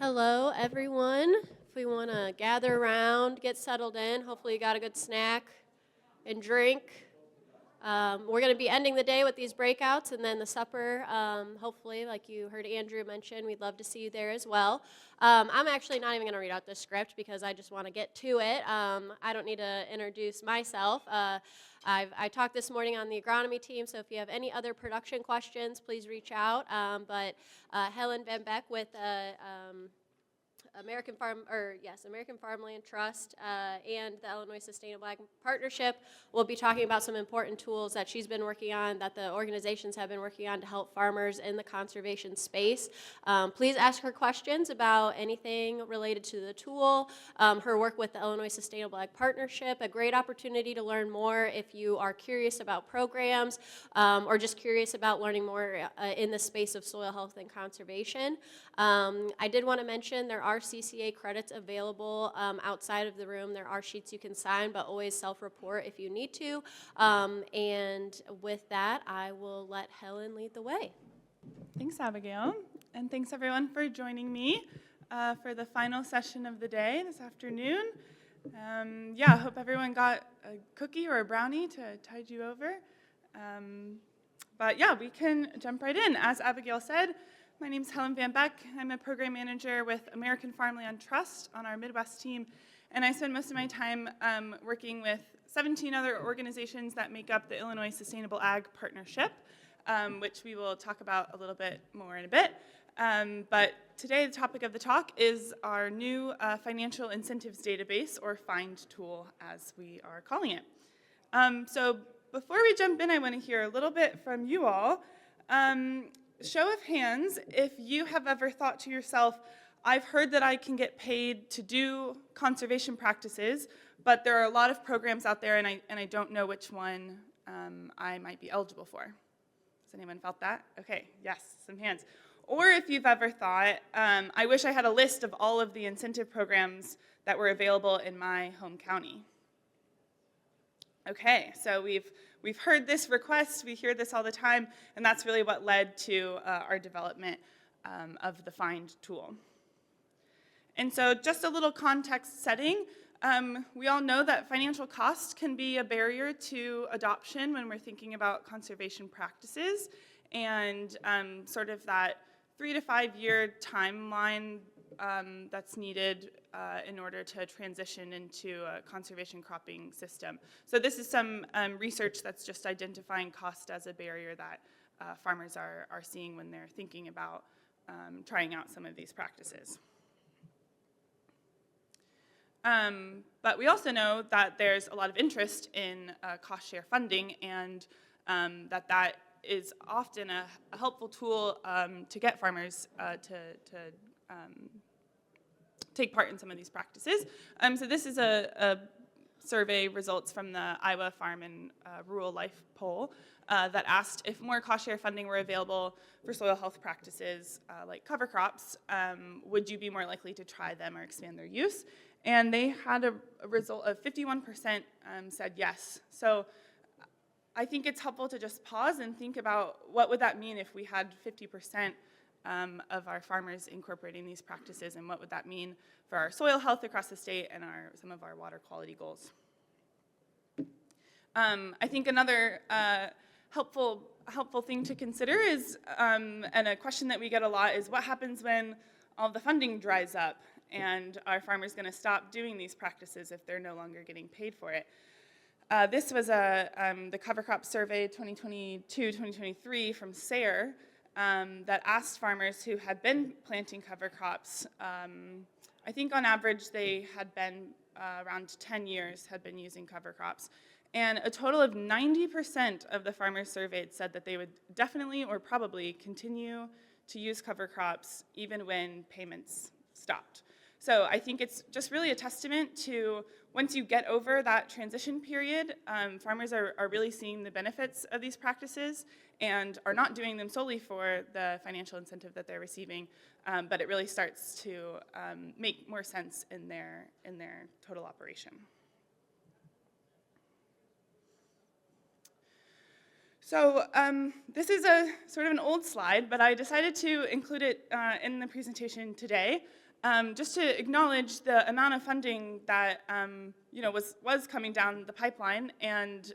Hello, everyone. If we want to gather around, get settled in, hopefully you got a good snack and drink. We're going to be ending the day with these breakouts and then the supper. Hopefully, like you heard Andrew mention, we'd love to see you there as well. I'm actually not even going to read out the script because I just want to get to it. I don't need to introduce myself. I talked this morning on the agronomy team, so if you have any other production questions, please reach out. But Helen VanBeck with American Farmland Trust and the Illinois Sustainable Ag Partnership will be talking about some important tools that she's been working on, that the organizations have been working on to help farmers in the conservation space. Please ask her questions about anything related to the tool, her work with the Illinois Sustainable Ag Partnership, a great opportunity to learn more if you are curious about programs or just curious about learning more in the space of soil health and conservation. I did want to mention there are CCA credits available outside of the room. There are sheets you can sign, but always self-report if you need to. And with that, I will let Helen lead the way. Thanks, Abigail. And thanks, everyone, for joining me for the final session of the day this afternoon. I hope everyone got a cookie or a brownie to tide you over. We can jump right in. As Abigail said, my name's Helen VanBeck. I'm a program manager with American Farmland Trust on our Midwest team, and I spend most of my time working with 17 other organizations that make up the Illinois Sustainable Ag Partnership, which we will talk about a little bit more in a bit. But today the topic of the talk is our new financial incentives database, or FIND tool as we are calling it. So before we jump in, I want to hear a little bit from you all. Show of hands if you have ever thought to yourself, I've heard that I can get paid to do conservation practices, but there are a lot of programs out there and I don't know which one I might be eligible for. Has anyone felt that? Okay, yes, some hands. Or if you've ever thought, I wish I had a list of all of the incentive programs that were available in my home county. Okay, so we've heard this request, we hear this all the time, and that's really what led to our development of the FIND tool. And so just a little context setting, we all know that financial cost can be a barrier to adoption when we're thinking about conservation practices, and sort of that 3 to 5 year timeline that's needed in order to transition into a conservation cropping system. So this is some research that's just identifying cost as a barrier that farmers are seeing when they're thinking about trying out some of these practices. But we also know that there's a lot of interest in cost share funding, and that is often a helpful tool to get farmers to take part in some of these practices. So this is a survey results from the Iowa Farm and Rural Life poll that asked if more cost share funding were available for soil health practices like cover crops, would you be more likely to try them or expand their use? And they had a result of 51% said yes. So I think it's helpful to just pause and think about what would that mean if we had 50% of our farmers incorporating these practices, and what would that mean for our soil health across the state and some of our water quality goals. I think another helpful thing to consider is, and a question that we get a lot, is what happens when all the funding dries up and are farmers going to stop doing these practices if they're no longer getting paid for it? This was the cover crop survey 2022-2023 from SARE that asked farmers who had been planting cover crops. I think on average they had been around 10 years had been using cover crops. And a total of 90% of the farmers surveyed said that they would definitely or probably continue to use cover crops even when payments stopped. So I think it's just really a testament to, once you get over that transition period, farmers are really seeing the benefits of these practices and are not doing them solely for the financial incentive that they're receiving, but it really starts to make more sense in their total operation. So this is a sort of an old slide, but I decided to include it in the presentation today, just to acknowledge the amount of funding that was coming down the pipeline, and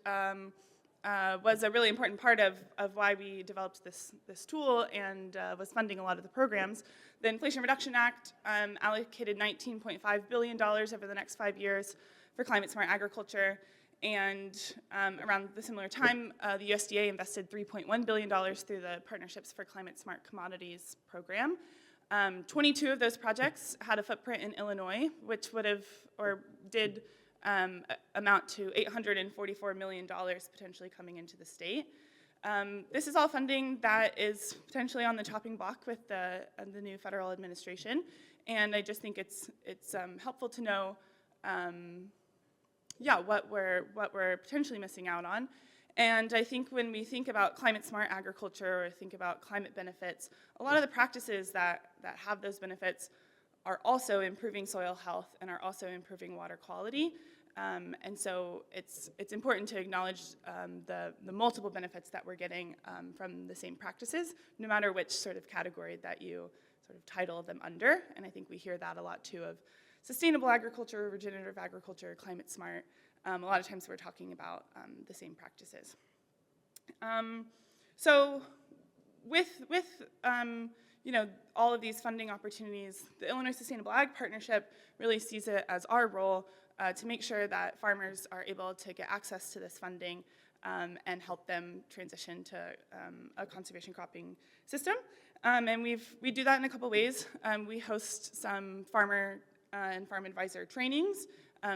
was a really important part of why we developed this tool and was funding a lot of the programs. The Inflation Reduction Act allocated $19.5 billion over the next 5 years for climate-smart agriculture. And around the similar time, the USDA invested $3.1 billion through the Partnerships for Climate Smart Commodities program. 22 of those projects had a footprint in Illinois, which did amount to $844 million potentially coming into the state. This is all funding that is potentially on the chopping block with the new federal administration, and I just think it's helpful to know what we're potentially missing out on. And I think when we think about climate-smart agriculture or think about climate benefits, a lot of the practices that have those benefits are also improving soil health and are also improving water quality. And so it's important to acknowledge the multiple benefits that we're getting from the same practices, no matter which sort of category that you sort of title them under. And I think we hear that a lot too of sustainable agriculture, regenerative agriculture, climate smart. A lot of times we're talking about the same practices. So with all of these funding opportunities, the Illinois Sustainable Ag Partnership really sees it as our role to make sure that farmers are able to get access to this funding and help them transition to a conservation cropping system. And we do that in a couple ways. We host some farmer and farm advisor trainings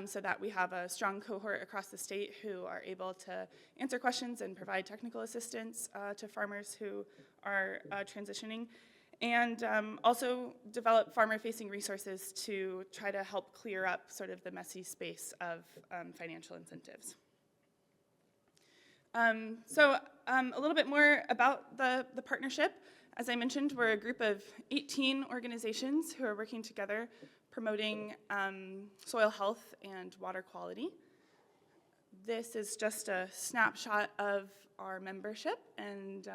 so that we have a strong cohort across the state who are able to answer questions and provide technical assistance to farmers who are transitioning. And also develop farmer-facing resources to try to help clear up sort of the messy space of financial incentives. So a little bit more about the partnership. As I mentioned, we're a group of 18 organizations who are working together promoting soil health and water quality. This is just a snapshot of our membership and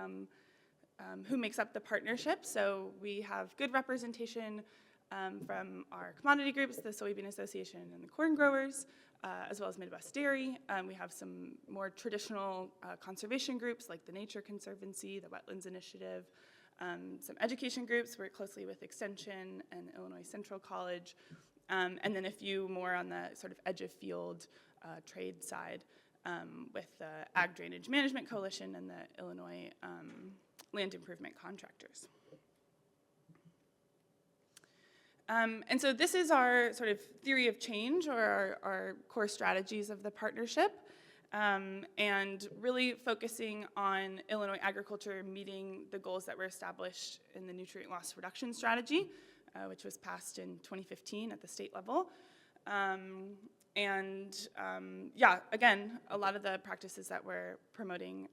who makes up the partnership. So we have good representation from our commodity groups, the Soybean Association and the corn growers, as well as Midwest Dairy. We have some more traditional conservation groups like the Nature Conservancy, the Wetlands Initiative, some education groups work closely with Extension and Illinois Central College, and then a few more on the sort of edge of field trade side with the Ag Drainage Management Coalition and the Illinois Land Improvement Contractors. And so this is our sort of theory of change, or our core strategies of the partnership. And really focusing on Illinois agriculture meeting the goals that were established in the nutrient loss reduction strategy, which was passed in 2015 at the state level. Again, a lot of the practices that we're promoting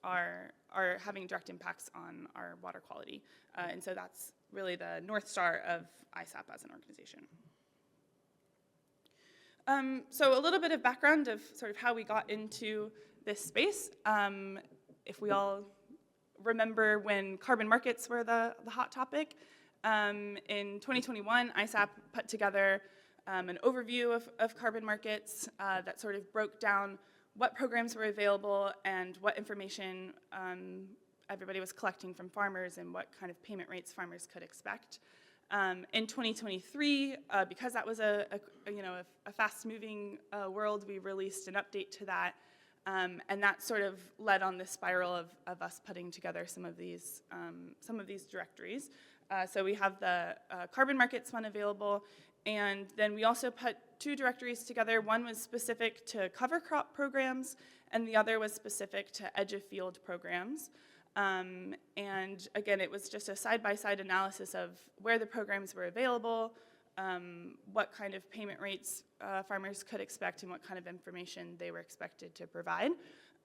are having direct impacts on our water quality. And so that's really the North Star of ISAP as an organization. So a little bit of background of sort of how we got into this space. If we all remember when carbon markets were the hot topic, in 2021, ISAP put together an overview of carbon markets that sort of broke down what programs were available and what information everybody was collecting from farmers and what kind of payment rates farmers could expect. In 2023, because that was a fast-moving world, we released an update to that, and that sort of led on this spiral of us putting together some of these directories. So we have the carbon markets one available, and then we also put two directories together. One was specific to cover crop programs, and the other was specific to edge-of-field programs. And again, it was just a side-by-side analysis of where the programs were available, what kind of payment rates farmers could expect, and what kind of information they were expected to provide.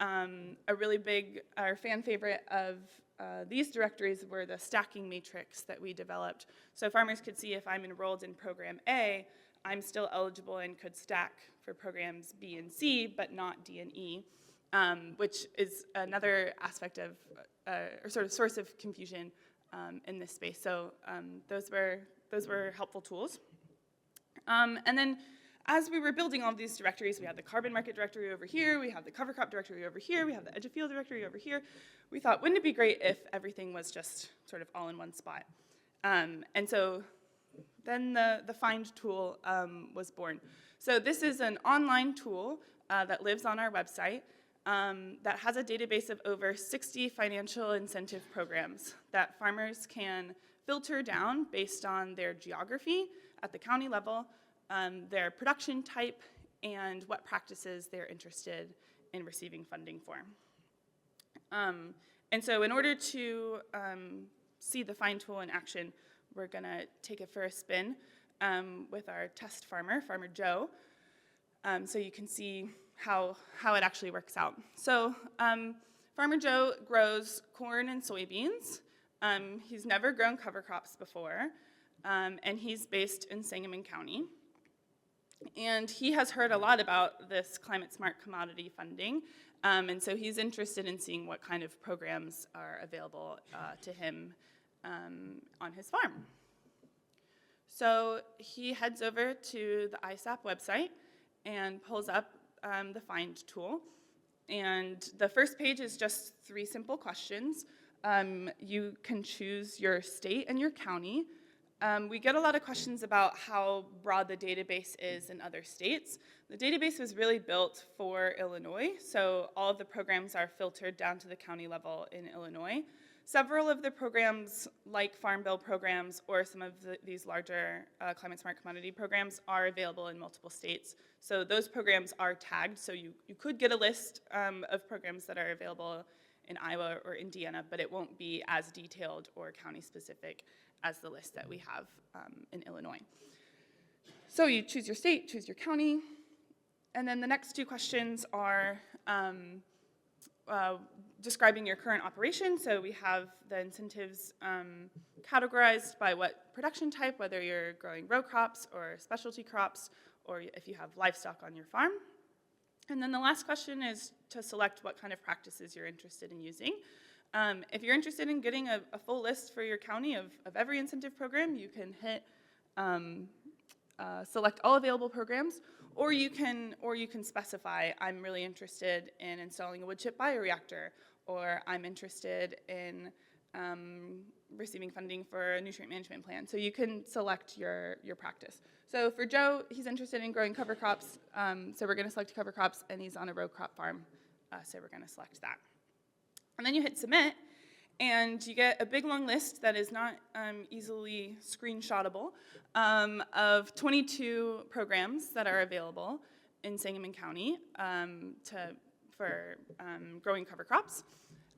A really big, our fan favorite of these directories were the stacking matrix that we developed. So farmers could see if I'm enrolled in program A, I'm still eligible and could stack for programs B and C, but not D and E. which is another aspect of, or sort of source of confusion in this space. So those were helpful tools. And then as we were building all of these directories, we had the carbon market directory over here, we have the cover crop directory over here, we have the edge of field directory over here. We thought, wouldn't it be great if everything was just sort of all in one spot? And so then the find tool was born. So this is an online tool that lives on our website that has a database of over 60 financial incentive programs that farmers can filter down based on their geography at the county level, their production type, and what practices they're interested in receiving funding for. And so in order to see the find tool in action, we're going to take it for a spin with our test farmer, Farmer Joe, so you can see how it actually works out. So Farmer Joe grows corn and soybeans. He's never grown cover crops before, and he's based in Sangamon County. And he has heard a lot about this climate smart commodity funding, and so he's interested in seeing what kind of programs are available to him on his farm. So he heads over to the ISAP website and pulls up the find tool. And the first page is just 3 simple questions. You can choose your state and your county. We get a lot of questions about how broad the database is in other states. The database was really built for Illinois, so all of the programs are filtered down to the county level in Illinois. Several of the programs, like Farm Bill programs or some of these larger climate smart commodity programs, are available in multiple states. So those programs are tagged, so you could get a list of programs that are available in Iowa or Indiana, but it won't be as detailed or county specific as the list that we have in Illinois. So you choose your state, choose your county, and then the next 2 questions are describing your current operation. So we have the incentives categorized by what production type, whether you're growing row crops or specialty crops, or if you have livestock on your farm. And then the last question is to select what kind of practices you're interested in using. If you're interested in getting a full list for your county of every incentive program, you can hit select all available programs, or you can specify, I'm really interested in installing a wood chip bioreactor, or I'm interested in receiving funding for a nutrient management plan. So you can select your practice. So for Joe, he's interested in growing cover crops, so we're going to select cover crops, and he's on a row crop farm, so we're going to select that. And then you hit submit, and you get a big long list that is not easily screenshotable of 22 programs that are available in Sangamon County for growing cover crops.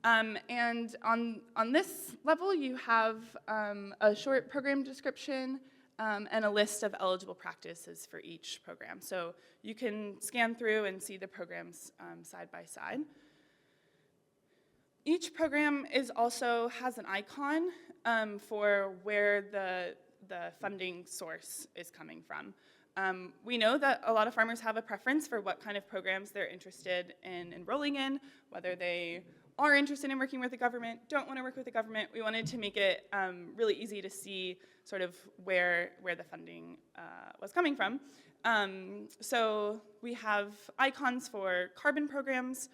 And on this level, you have a short program description and a list of eligible practices for each program. So you can scan through and see the programs side by side. Each program also has an icon for where the funding source is coming from. We know that a lot of farmers have a preference for what kind of programs they're interested in enrolling in, whether they are interested in working with the government, don't want to work with the government. We wanted to make it really easy to see sort of where the funding was coming from. So we have icons for carbon programs,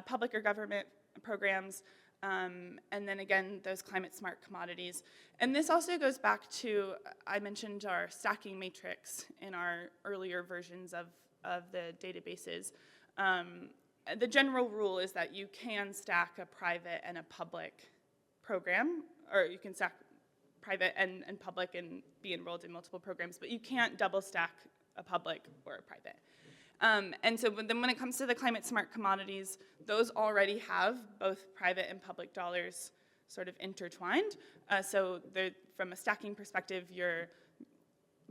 public or government programs, and then again, those climate smart commodities. And this also goes back to, I mentioned our stacking matrix in our earlier versions of the databases. The general rule is that you can stack a private and a public program, or you can stack private and public and be enrolled in multiple programs, but you can't double stack a public or a private. And so then when it comes to the climate smart commodities, those already have both private and public dollars sort of intertwined. So from a stacking perspective, you're,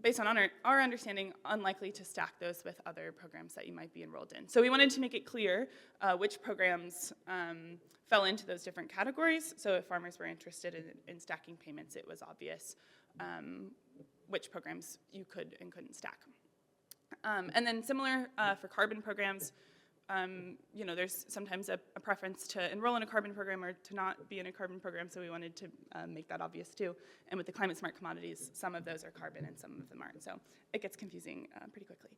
based on our understanding, unlikely to stack those with other programs that you might be enrolled in. So we wanted to make it clear which programs fell into those different categories. So if farmers were interested in stacking payments, it was obvious which programs you could and couldn't stack. And then similar for carbon programs, there's sometimes a preference to enroll in a carbon program or to not be in a carbon program, so we wanted to make that obvious too. And with the climate smart commodities, some of those are carbon and some of them aren't, so it gets confusing pretty quickly.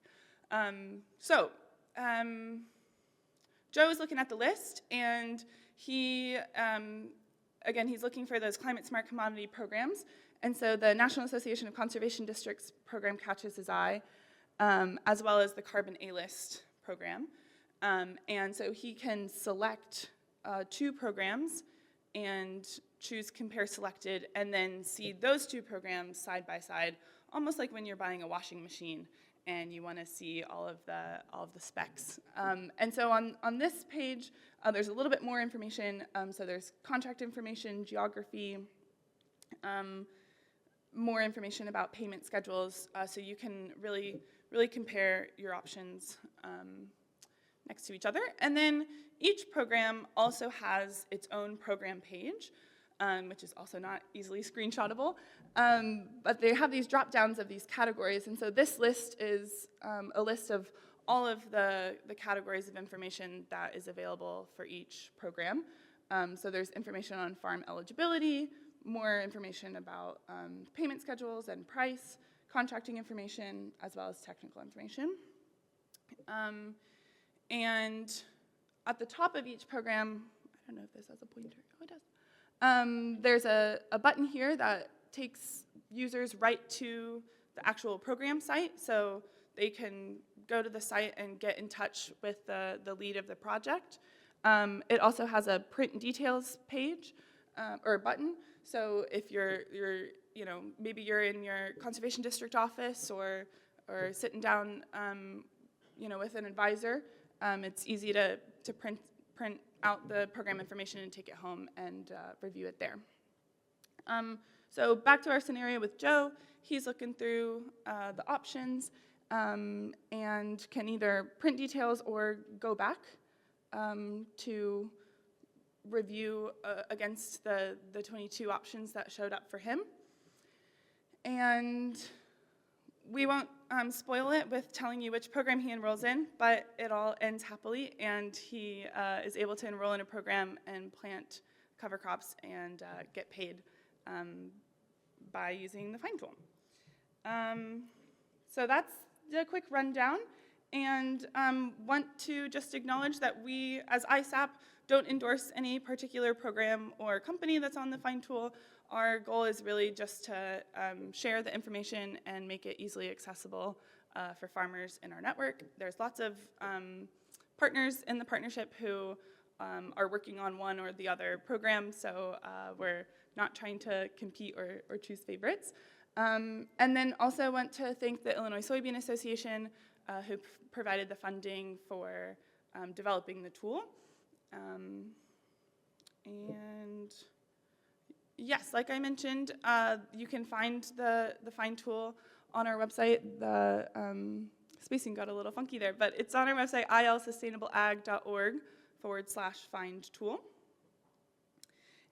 Joe is looking at the list, and he, again, he's looking for those climate smart commodity programs, and so the National Association of Conservation Districts program catches his eye, as well as the Carbon A-List program. And so he can select 2 programs and choose Compare Selected, and then see those 2 programs side by side, almost like when you're buying a washing machine and you want to see all of the specs. And so on this page, there's a little bit more information. So there's contract information, geography, more information about payment schedules, so you can really compare your options next to each other. And then each program also has its own program page, which is also not easily screenshotable. But they have these drop downs of these categories, and so this list is a list of all of the categories of information that is available for each program. So there's information on farm eligibility, more information about payment schedules and price, contracting information, as well as technical information. And at the top of each program, I don't know if this has a pointer. Oh, it does. There's a button here that takes users right to the actual program site, so they can go to the site and get in touch with the lead of the project. It also has a print details page or button. So if you're maybe you're in your conservation district office or sitting down with an advisor, it's easy to print out the program information and take it home and review it there. So back to our scenario with Joe, he's looking through the options and can either print details or go back to review against the 22 options that showed up for him. And we won't spoil it with telling you which program he enrolls in, but it all ends happily, and he is able to enroll in a program and plant cover crops and get paid by using the Find tool. So that's the quick rundown, and want to just acknowledge that we, as ISAP, don't endorse any particular program or company that's on the Find tool. Our goal is really just to share the information and make it easily accessible for farmers in our network. There's lots of partners in the partnership who are working on one or the other program, so we're not trying to compete or choose favorites. And then also want to thank the Illinois Soybean Association who provided the funding for developing the tool. And yes, like I mentioned, you can find the Find tool on our website. The spacing got a little funky there, but it's on our website, ilsustainableag.org/Find tool.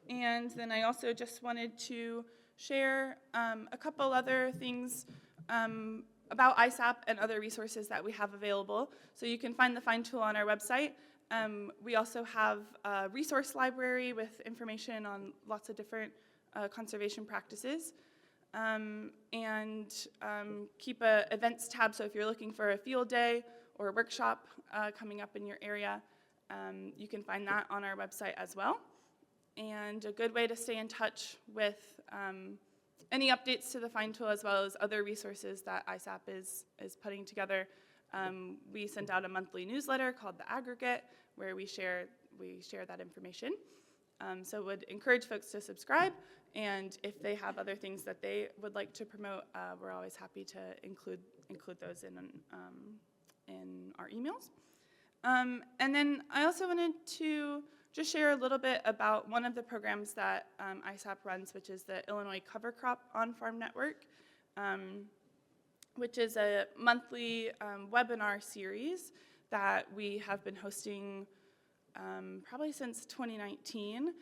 And then I also just wanted to share a couple other things about ISAP and other resources that we have available. So you can find the Find tool on our website. We also have a resource library with information on lots of different conservation practices. And keep a events tab, so if you're looking for a field day or a workshop coming up in your area, you can find that on our website as well. And a good way to stay in touch with any updates to the Find tool, as well as other resources that ISAP is putting together. We send out a monthly newsletter called The Aggregate, where we share that information. So would encourage folks to subscribe, and if they have other things that they would like to promote, we're always happy to include those in our emails. And then I also wanted to just share a little bit about one of the programs that ISAP runs, which is the Illinois Cover Crop On-Farm Network, which is a monthly webinar series that we have been hosting probably since 2019,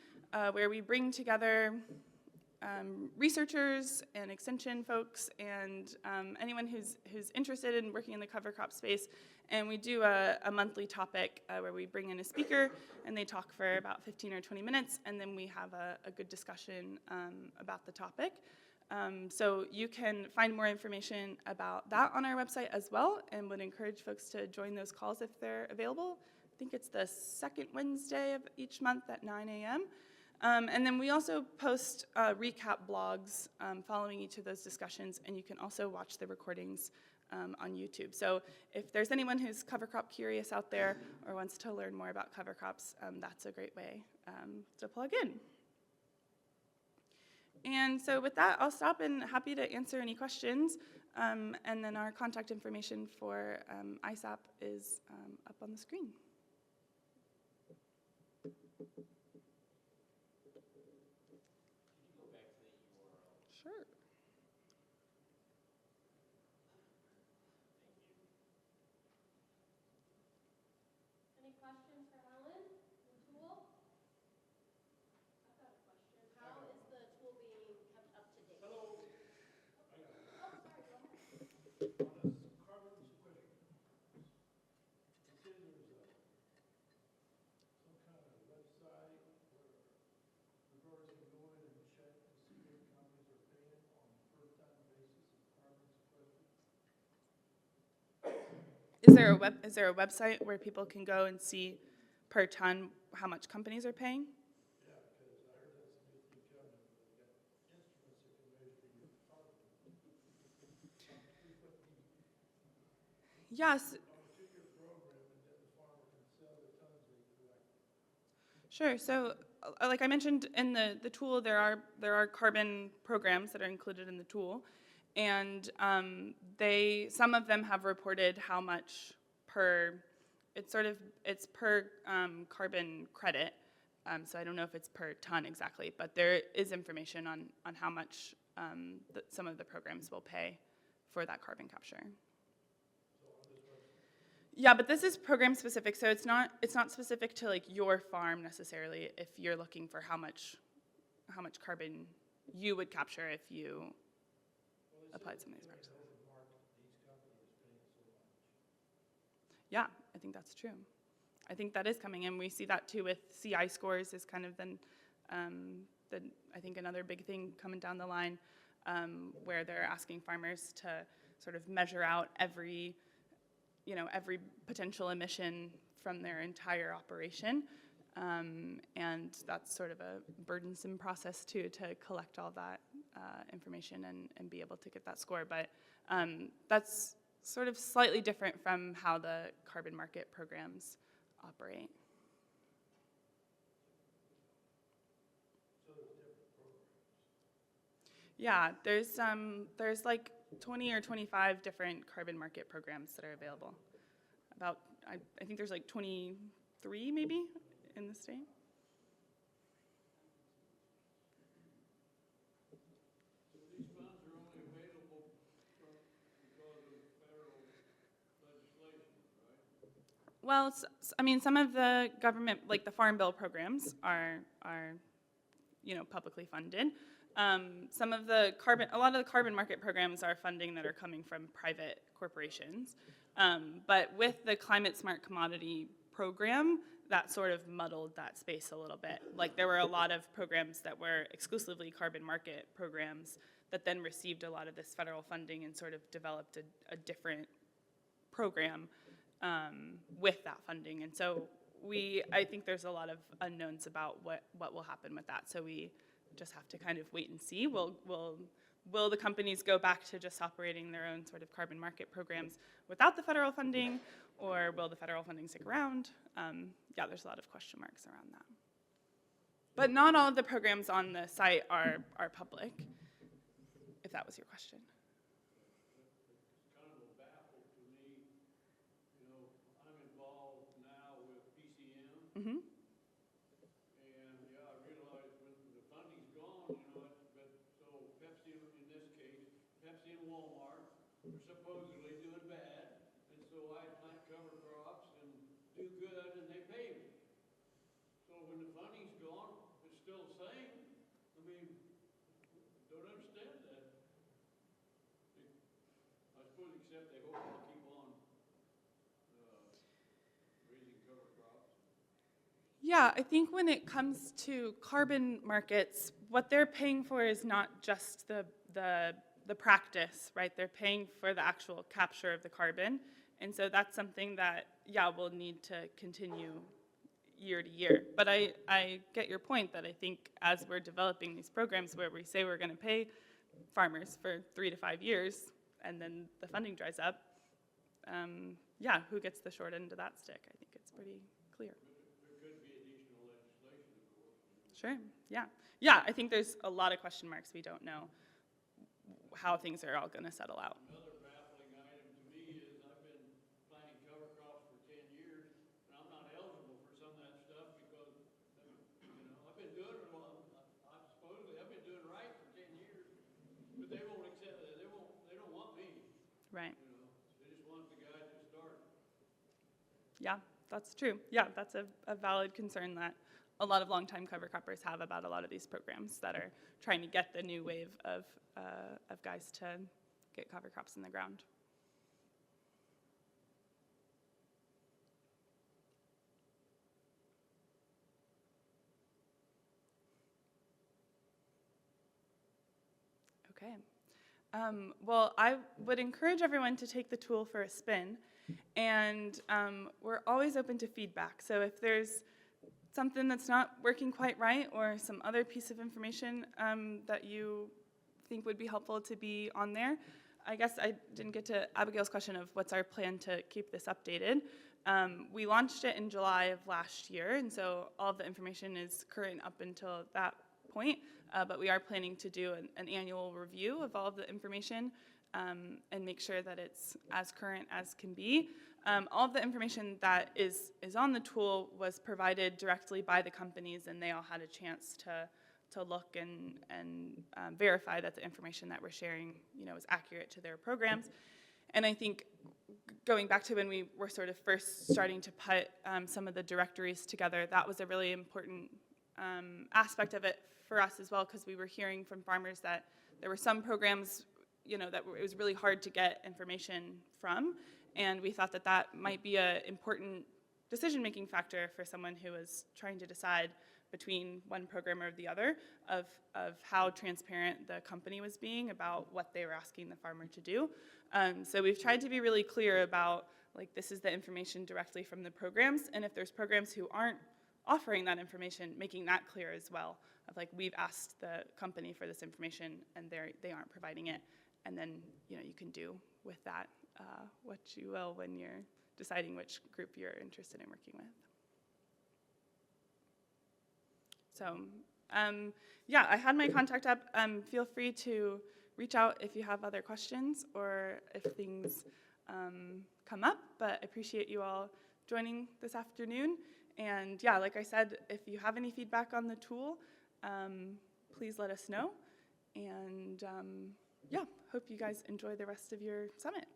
where we bring together researchers and extension folks and anyone who's interested in working in the cover crop space. And we do a monthly topic where we bring in a speaker and they talk for about 15 or 20 minutes, and then we have a good discussion about the topic. So you can find more information about that on our website as well, and would encourage folks to join those calls if they're available. I think it's the second Wednesday of each month at 9 a.m. And then we also post recap blogs following each of those discussions, and you can also watch the recordings on YouTube. So if there's anyone who's cover crop curious out there or wants to learn more about cover crops, that's a great way to plug in. And so with that, I'll stop and happy to answer any questions. And then our contact information for ISAP is up on the screen. Sure. Any questions for Helen, the tool? I've got a question. How is the tool being kept up to date? Hello. Oh, sorry, go ahead. On this carbon sequestration, it says there's some kind of website where reporters can go in and check to see what companies are paying on a per-ton basis of carbon sequestration. Is there a website where people can go and see per ton how much companies are paying? Yeah, because I heard that's a new thing coming, where they got instruments that can measure your carbon. 3 foot deep. Yes. On a 2-year program, and then the farmer can sell the tons they collect. Sure. So, like I mentioned in the tool, there are carbon programs that are included in the tool, and some of them have reported how much per. It's per carbon credit. So I don't know if it's per ton exactly, but there is information on how much some of the programs will pay for that carbon capture. Yeah, but this is program specific, so it's not specific to like your farm necessarily. If you're looking for how much carbon you would capture if you applied some of these marks. Yeah, I think that's true. I think that is coming, and we see that too with CI scores is kind of then I think another big thing coming down the line where they're asking farmers to sort of measure out every potential emission from their entire operation. And that's sort of a burdensome process too, to collect all that information and be able to get that score. But that's sort of slightly different from how the carbon market programs operate. So there's different programs. Yeah, there's like 20 or 25 different carbon market programs that are available. About, I think there's like 23 maybe in the state. So these funds are only available because of federal legislation, right? Well, I mean, some of the government, like the Farm Bill programs, are publicly funded. Some of a lot of the carbon market programs are funding that are coming from private corporations. But with the Climate Smart Commodity program, that sort of muddled that space a little bit. Like there were a lot of programs that were exclusively carbon market programs that then received a lot of this federal funding and sort of developed a different program with that funding. And so I think there's a lot of unknowns about what will happen with that. So we just have to kind of wait and see. Will the companies go back to just operating their own sort of carbon market programs without the federal funding, or will the federal funding stick around? Yeah, there's a lot of question marks around that. But not all of the programs on the site are public, if that was your question. It's kind of a baffle to me. I'm involved now with PCM. Mm-hmm. And yeah, I realize when the funding's gone, but so Pepsi, in this case, Pepsi and Walmart are supposedly doing bad, and so I plant cover crops and do good, and they pay me. So when the funding's gone, it's still the same. I mean, suppose except they hope to keep on raising cover crops. Yeah, I think when it comes to carbon markets, what they're paying for is not just the practice, right? They're paying for the actual capture of the carbon. And so that's something that, yeah, we'll need to continue year to year. But I get your point that I think as we're developing these programs where we say we're going to pay farmers for 3 to 5 years and then the funding dries up, yeah, who gets the short end of that stick? I think it's pretty clear. There could be additional legislation, of course. Sure, yeah. Yeah, I think there's a lot of question marks. We don't know how things are all going to settle out. Another baffling item to me is I've been planting cover crops for 10 years, and I'm not eligible for some of that stuff because, I've been doing it, supposedly I've been doing right for 10 years, but they won't accept it. They don't want me. Right. They just want the guys that started. Yeah, that's true. Yeah, that's a valid concern that a lot of longtime cover croppers have about a lot of these programs that are trying to get the new wave of guys to get cover crops in the ground. Okay. Well, I would encourage everyone to take the tool for a spin, and we're always open to feedback. So if there's something that's not working quite right or some other piece of information that you think would be helpful to be on there. I guess I didn't get to Abigail's question of what's our plan to keep this updated. We launched it in July of last year, and so all of the information is current up until that point, but we are planning to do an annual review of all of the information and make sure that it's as current as can be. All of the information that is on the tool was provided directly by the companies, and they all had a chance to look and verify that the information that we're sharing, is accurate to their programs. And I think going back to when we were sort of first starting to put some of the directories together, that was a really important aspect of it for us as well, because we were hearing from farmers that there were some programs, that it was really hard to get information from, and we thought that might be an important decision-making factor for someone who is trying to decide between one program or the other of how transparent the company was being about what they were asking the farmer to do. So we've tried to be really clear about, this is the information directly from the programs, and if there's programs who aren't offering that information, making that clear as well, of we've asked the company for this information and they aren't providing it, and then you can do with that what you will when you're deciding which group you're interested in working with. So, yeah, I had my contact up. Feel free to reach out if you have other questions or if things come up, but I appreciate you all joining this afternoon. And yeah, like I said, if you have any feedback on the tool, please let us know. And yeah, hope you guys enjoy the rest of your summit.